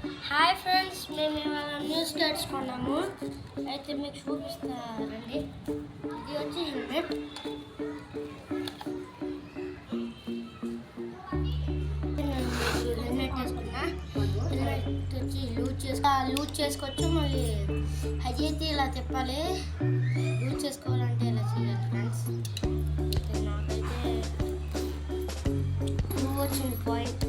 Hi friends, మేము ఇవాళ new skates కొన్నాము. అయితే మీకు చూపిస్తారండి. ఇది వచ్చి హెల్మెట్. హెల్మెట్ వేసుకున్నా. హెల్మెట్ వచ్చి లూజ్ చేసుకోవచ్చు. మళ్ళీ హై అయితే ఇలా తిప్పాలి. లూజ్ చేసుకోవాలంటే ఇలా చేయాలి ఫ్రెండ్స్. నాకైతే వచ్చింది పాయింట్.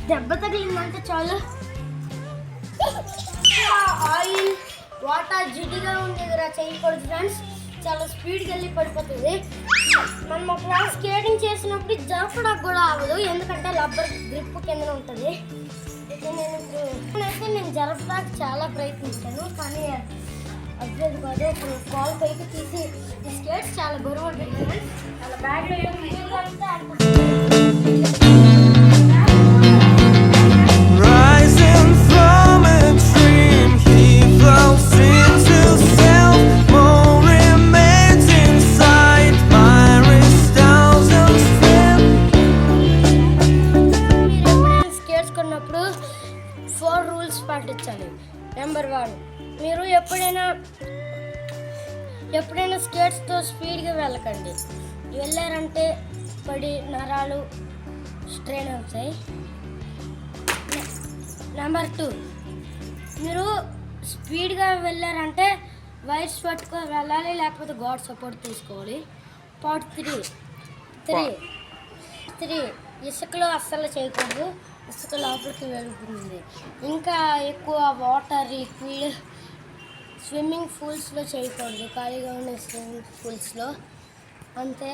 దెబ్బ తగిలిందంటే చాలు ఆయిల్ వాటర్ జిడ్డుగా ఉండేదిరా చేయకూడదు ఫ్రెండ్స్. చాలా స్పీడ్గా వెళ్ళి పడిపోతుంది. మనం ఒకవేళ స్కేటింగ్ చేసినప్పుడు జరపడానికి కూడా అవ్వదు, ఎందుకంటే రబ్బర్ గ్రిప్ కింద ఉంటుంది. నేను జరపడానికి చాలా ప్రయత్నించాను, కానీ అవ్వదు కాదు. ఇప్పుడు కాల్ పైకి తీసి ఈ స్కేట్స్ చాలా బరువు ఉంటుంది ఫ్రెండ్స్. చాలా బ్యాగ్లో అంటే పాటించాలి. నెంబర్ 1, మీరు ఎప్పుడైనా స్కేట్స్తో స్పీడ్గా వెళ్ళకండి. వెళ్ళారంటే పడి నరాలు స్ట్రెయిన్ అవుతాయి. నెంబర్ 2, మీరు స్పీడ్గా వెళ్ళారంటే వైర్స్ పట్టుకొని వెళ్ళాలి, లేకపోతే గాడ్ సపోర్ట్ తీసుకోవాలి. పార్ట్ 3 ఇసుకలో అస్సలు చేయకూడదు. ఇసుక లోపలికి వెళ్తుంది. ఇంకా ఎక్కువ వాటర్ లిక్విడ్ స్విమ్మింగ్ పూల్స్లో చేయకూడదు, ఖాళీగా ఉన్న స్విమ్మింగ్ పూల్స్లో. అంతే.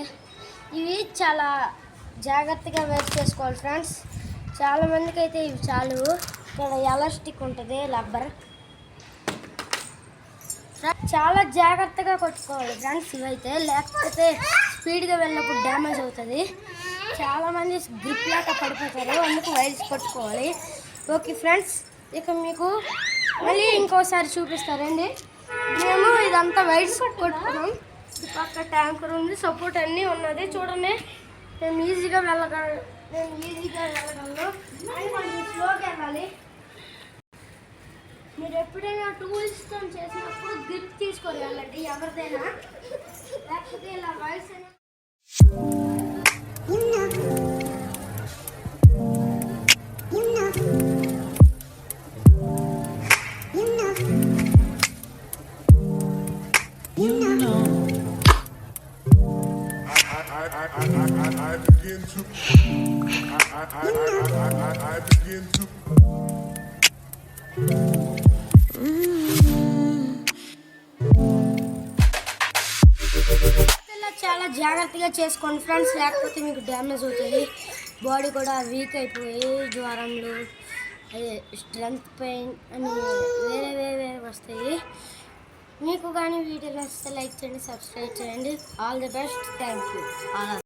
ఇవి చాలా జాగ్రత్తగా వేర్ చేసుకోవాలి ఫ్రెండ్స్. చాలామందికి అయితే ఇవి చాలు. ఇక్కడ ఎలాస్టిక్ ఉంటుంది, రబ్బర్. చాలా జాగ్రత్తగా కొట్టుకోవాలి ఫ్రెండ్స్ ఇవైతే, లేకపోతే స్పీడ్గా వెళ్ళినప్పుడు డ్యామేజ్ అవుతుంది. చాలామంది గ్రిప్ లాగా పడిపోతారు, అందుకు వైర్స్ పట్టుకోవాలి. ఓకే ఫ్రెండ్స్, ఇక మీకు మళ్ళీ ఇంకోసారి చూపిస్తారండి. మేము ఇదంతా వైర్స్ కొట్టుకున్నాం. పక్క ట్యాంకర్ ఉంది, సపోర్ట్ అన్నీ ఉన్నది. చూడండి, నేను ఈజీగా వెళ్ళగలను, కానీ కొంచెం స్లోగా వెళ్ళాలి. మీరు ఎప్పుడైనా టూల్స్తో చేసినప్పుడు గ్రిప్ తీసుకొని వెళ్ళండి, ఎవరిదైనా. లేకపోతే ఇలా వైర్స్ చాలా జాగ్రత్తగా చేసుకోండి ఫ్రెండ్స్, లేకపోతే మీకు డ్యామేజ్ అవుతుంది. బాడీ కూడా వీక్ అయిపోయి జ్వరంలో స్ట్రెంగ్త్ పెయిన్ అని వేరే వస్తాయి. మీకు కానీ వీడియో నచ్చితే లైక్ చేయండి, సబ్స్క్రైబ్ చేయండి. All the best, thank you.